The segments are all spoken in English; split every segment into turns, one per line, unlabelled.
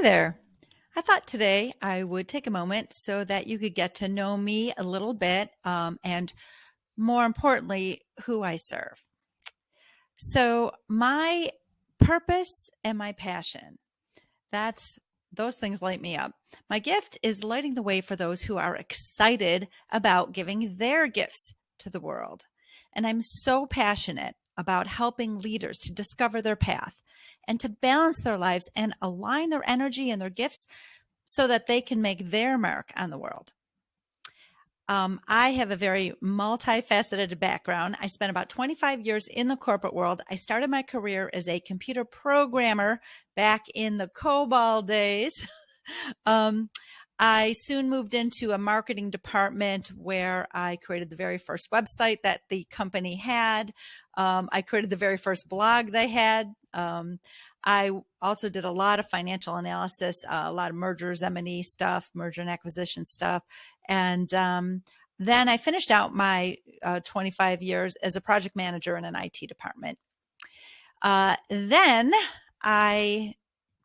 Hi there. I thought today I would take a moment so that you could get to know me a little bit, and more importantly, who I serve. So, my purpose and my passion, that's those things light me up. My gift is lighting the way for those who are excited about giving their gifts to the world. And I'm so passionate about helping leaders to discover their path and to balance their lives and align their energy and their gifts so that they can make their mark on the world. I have a very multifaceted background. I spent about 25 years in the corporate world. I started my career as a computer programmer back in the COBOL days. um, I soon moved into a marketing department where I created the very first website that the company had. I created the very first blog they had. I also did a lot of financial analysis, a lot of mergers, M&E stuff, merger and acquisition stuff. And then I finished out my 25 years as a project manager in an IT department. Then I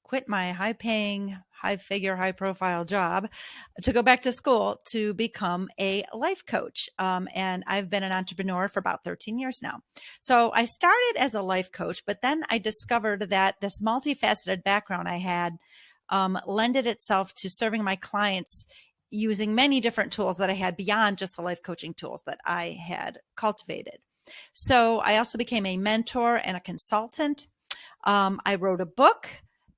quit my high paying, high figure, high profile job to go back to school to become a life coach. And I've been an entrepreneur for about 13 years now. So I started as a life coach, but then I discovered that this multifaceted background I had lended itself to serving my clients using many different tools that I had beyond just the life coaching tools that I had cultivated. So I also became a mentor and a consultant. I wrote a book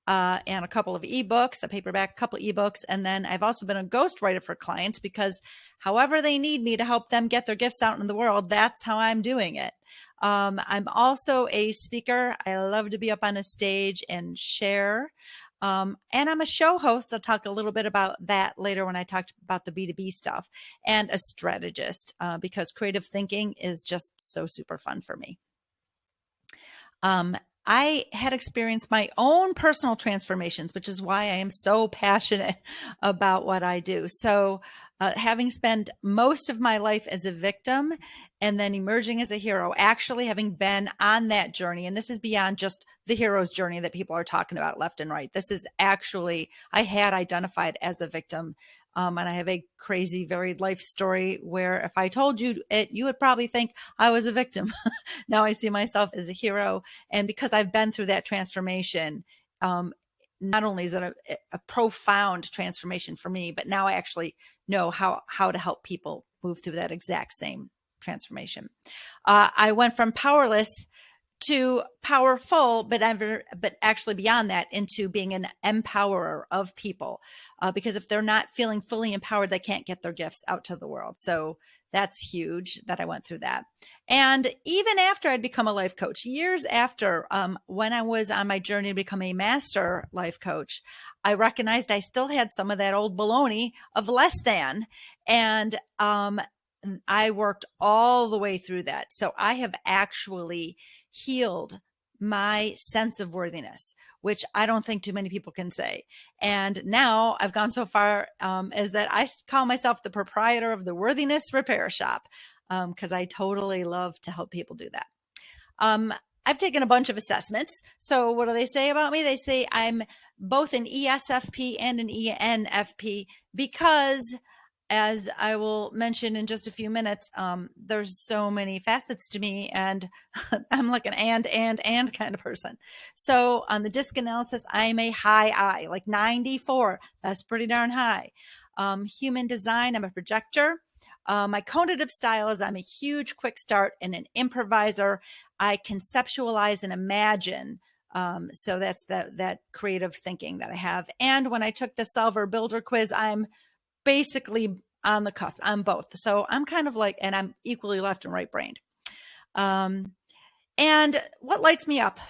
and a couple of ebooks, a paperback, couple of ebooks. And then I've also been a ghostwriter for clients because however they need me to help them get their gifts out in the world, that's how I'm doing it. I'm also a speaker. I love to be up on a stage and share. And I'm a show host. I'll talk a little bit about that later when I talk about the B2B stuff, and a strategist because creative thinking is just so super fun for me. I had experienced my own personal transformations, which is why I am so passionate about what I do. So, having spent most of my life as a victim and then emerging as a hero, actually having been on that journey, and this is beyond just the hero's journey that people are talking about left and right. This is actually, I had identified as a victim. And I have a crazy, varied life story where if I told you it, you would probably think I was a victim. Now I see myself as a hero. And because I've been through that transformation, not only is it a profound transformation for me, but now I actually know how to help people move through that exact same transformation. I went from powerless to powerful, but actually beyond that into being an empowerer of people. Because if they're not feeling fully empowered, they can't get their gifts out to the world. So that's huge that I went through that. And even after I'd become a life coach, years after, when I was on my journey to become a master life coach, I recognized I still had some of that old baloney of less than. And I worked all the way through that. So I have actually healed my sense of worthiness, which I don't think too many people can say. And now I've gone so far as that I call myself the proprietor of the Worthiness Repair Shop because I totally love to help people do that. I've taken a bunch of assessments. So what do they say about me? They say I'm both an ESFP and an ENFP because, as I will mention in just a few minutes, there's so many facets to me, and I'm like an and kind of person. So on the DISC analysis, I'm a high I, like 94. That's pretty darn high. Human design, I'm a projector. My cognitive style is I'm a huge quick start and an improviser. I conceptualize and imagine. So that's that creative thinking that I have. And when I took the Solver Builder quiz, I'm basically on the cusp. I'm both. So I'm kind of like, and I'm equally left and right brained. And what lights me up?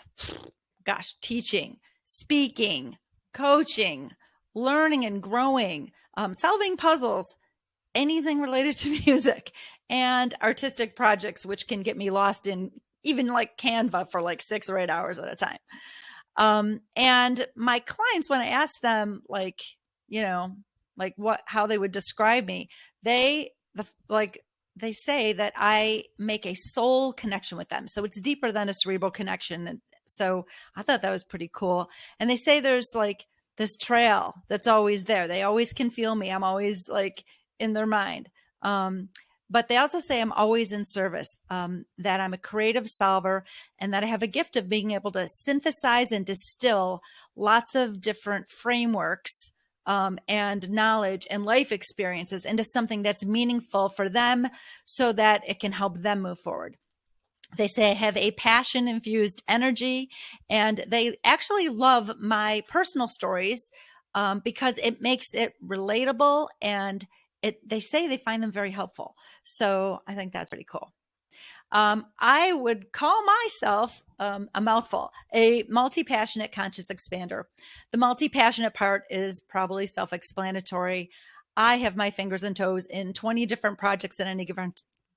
Gosh, teaching, speaking, coaching, learning and growing, solving puzzles, anything related to music, and artistic projects, which can get me lost in even like Canva for like 6 or 8 hours at a time. And my clients, when I ask them, like, how they would describe me, they say that I make a soul connection with them. So it's deeper than a cerebral connection. And so I thought that was pretty cool. And they say there's like this trail that's always there. They always can feel me. I'm always like in their mind. But they also say I'm always in service, that I'm a creative solver, and that I have a gift of being able to synthesize and distill lots of different frameworks, and knowledge and life experiences into something that's meaningful for them so that it can help them move forward. They say I have a passion infused energy, and they actually love my personal stories, because it makes it relatable, and they say they find them very helpful. So I think that's pretty cool. I would call myself, a mouthful, a multi-passionate conscious expander. The multi-passionate part is probably self-explanatory. I have my fingers and toes in 20 different projects at any given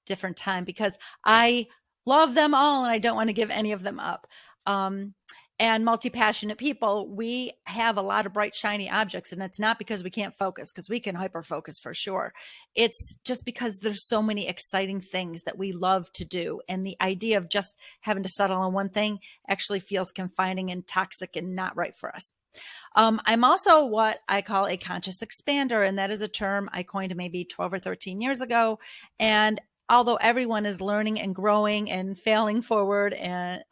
different time because I love them all and I don't want to give any of them up. And multi-passionate people, we have a lot of bright, shiny objects, and it's not because we can't focus, because we can hyper focus for sure. It's just because there's so many exciting things that we love to do. And the idea of just having to settle on one thing actually feels confining and toxic and not right for us. I'm also what I call a conscious expander, and that is a term I coined maybe 12 or 13 years ago. And although everyone is learning and growing and failing forward, and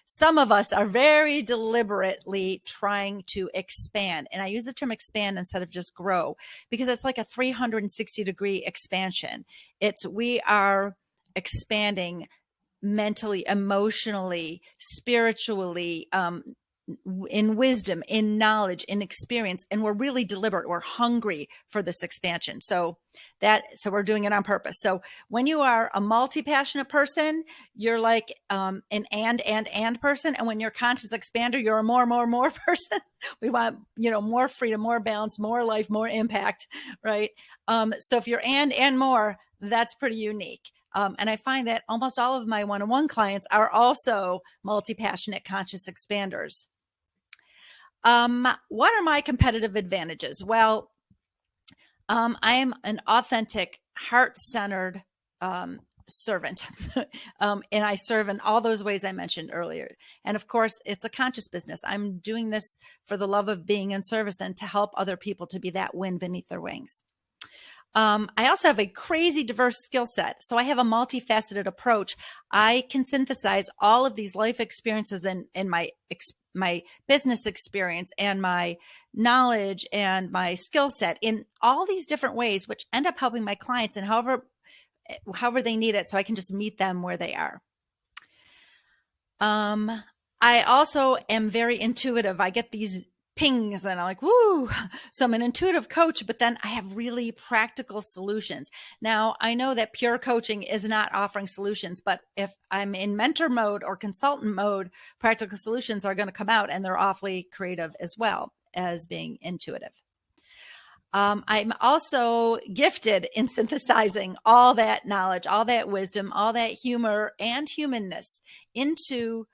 some of us are very deliberately trying to expand. And I use the term expand instead of just grow, because it's like a 360-degree expansion. We are expanding mentally, emotionally, spiritually, in wisdom, in knowledge, in experience, and we're really deliberate. We're hungry for this expansion. So we're doing it on purpose. So when you are a multi-passionate person, you're like an and person. And when you're a conscious expander, you're a more person. We want, more freedom, more balance, more life, more impact, right? So if you're and more, that's pretty unique. And I find that almost all of my one-on-one clients are also multi-passionate conscious expanders. What are my competitive advantages? Well, I am an authentic, heart-centered servant. And I serve in all those ways I mentioned earlier. And of course, it's a conscious business. I'm doing this for the love of being in service and to help other people to be that wind beneath their wings. I also have a crazy diverse skill set. So I have a multifaceted approach. I can synthesize all of these life experiences in my business experience and my knowledge and my skill set in all these different ways, which end up helping my clients in however they need it. So I can just meet them where they are. I also am very intuitive. I get these pings and I'm like, woo. So I'm an intuitive coach, but then I have really practical solutions. Now, I know that pure coaching is not offering solutions, but if I'm in mentor mode or consultant mode, practical solutions are going to come out, and they're awfully creative as well as being intuitive. I'm also gifted in synthesizing all that knowledge, all that wisdom, all that humor and humanness into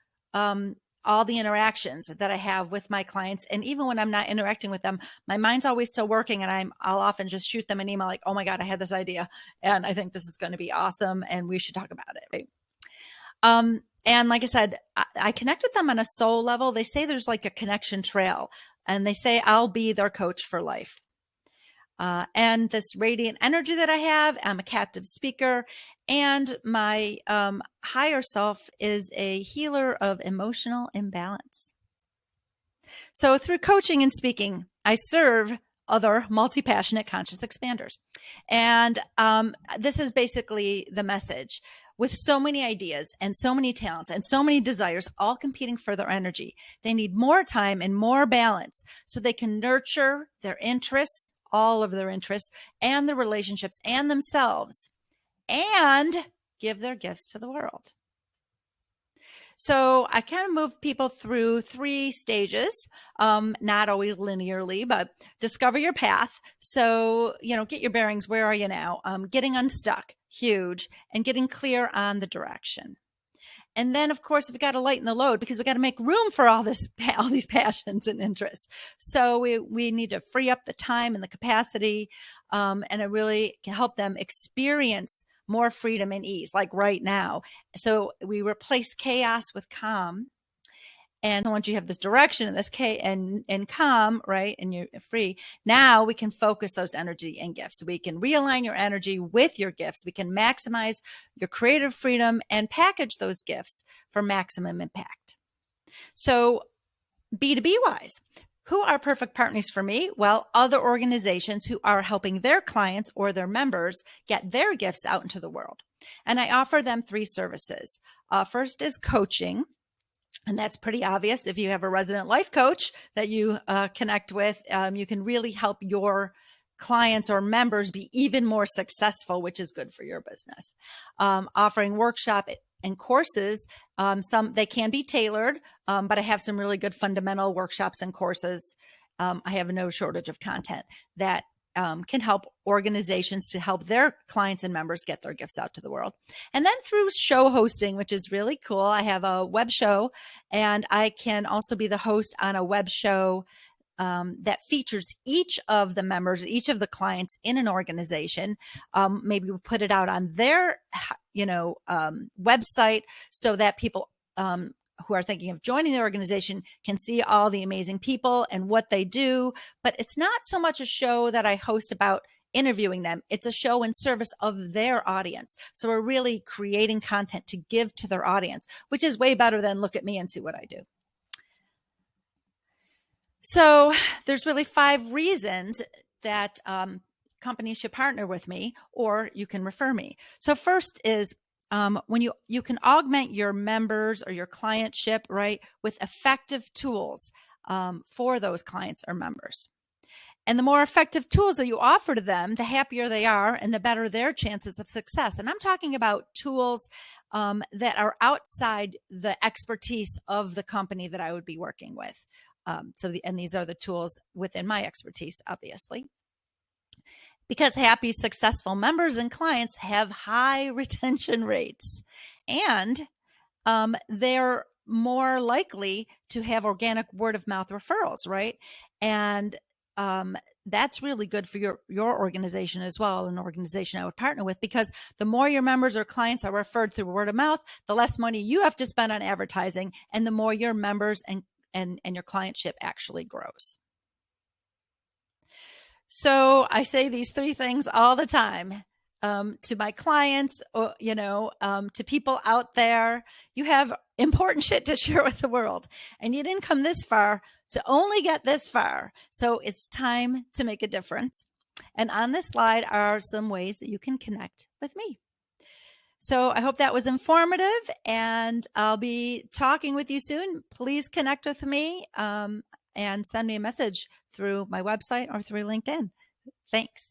all the interactions that I have with my clients. And even when I'm not interacting with them, my mind's always still working, and I'll often just shoot them an email like, oh my God, I had this idea and I think this is going to be awesome and we should talk about it. Right? And like I said, I connect with them on a soul level. They say there's like a connection trail, and they say I'll be their coach for life. And this radiant energy that I have, I'm a captive speaker, and my higher self is a healer of emotional imbalance. So through coaching and speaking, I serve other multi-passionate conscious expanders. And this is basically the message. With so many ideas and so many talents and so many desires, all competing for their energy, they need more time and more balance so they can nurture their interests, all of their interests, and their relationships and themselves, and give their gifts to the world. So I kind of move people through 3 stages, not always linearly, but discover your path. So, get your bearings. Where are you now? Getting unstuck, huge, and getting clear on the direction. And then, of course, we've got to lighten the load because we got to make room for all these passions and interests. So we need to free up the time and the capacity, and it really can help them experience more freedom and ease, like right now. So we replace chaos with calm, And once you have this direction and this K and calm, right, and you're free, now we can focus those energy and gifts. We can realign your energy with your gifts. We can maximize your creative freedom and package those gifts for maximum impact. So B2B wise, who are perfect partners for me? Well, other organizations who are helping their clients or their members get their gifts out into the world. And I offer them 3 services. First is coaching. And that's pretty obvious. If you have a resident life coach that you connect with, you can really help your clients or members be even more successful, which is good for your business. Offering workshop and courses, some they can be tailored, but I have some really good fundamental workshops and courses. I have no shortage of content that can help organizations to help their clients and members get their gifts out to the world. And then through show hosting, which is really cool. I have a web show, and I can also be the host on a web show that features each of the members, each of the clients in an organization. Maybe we'll put it out on their, website so that people who are thinking of joining the organization can see all the amazing people and what they do. But it's not so much a show that I host about interviewing them. It's a show in service of their audience. So we're really creating content to give to their audience, which is way better than look at me and see what I do. So there's really 5 reasons that companies should partner with me, or you can refer me. So first is when you can augment your members or your clientship, right, with effective tools for those clients or members. And the more effective tools that you offer to them, the happier they are and the better their chances of success. And I'm talking about tools that are outside the expertise of the company that I would be working with. And these are the tools within my expertise, obviously. Because happy, successful members and clients have high retention rates, and they're more likely to have organic word of mouth referrals, right? And that's really good for your organization as well, an organization I would partner with, because the more your members or clients are referred through word of mouth, the less money you have to spend on advertising, and the more your members and your clientship actually grows. So I say these 3 things all the time to my clients, or, to people out there. You have important shit to share with the world, and you didn't come this far to only get this far. So it's time to make a difference. And on this slide are some ways that you can connect with me. So I hope that was informative, and I'll be talking with you soon. Please connect with me and send me a message through my website or through LinkedIn. Thanks.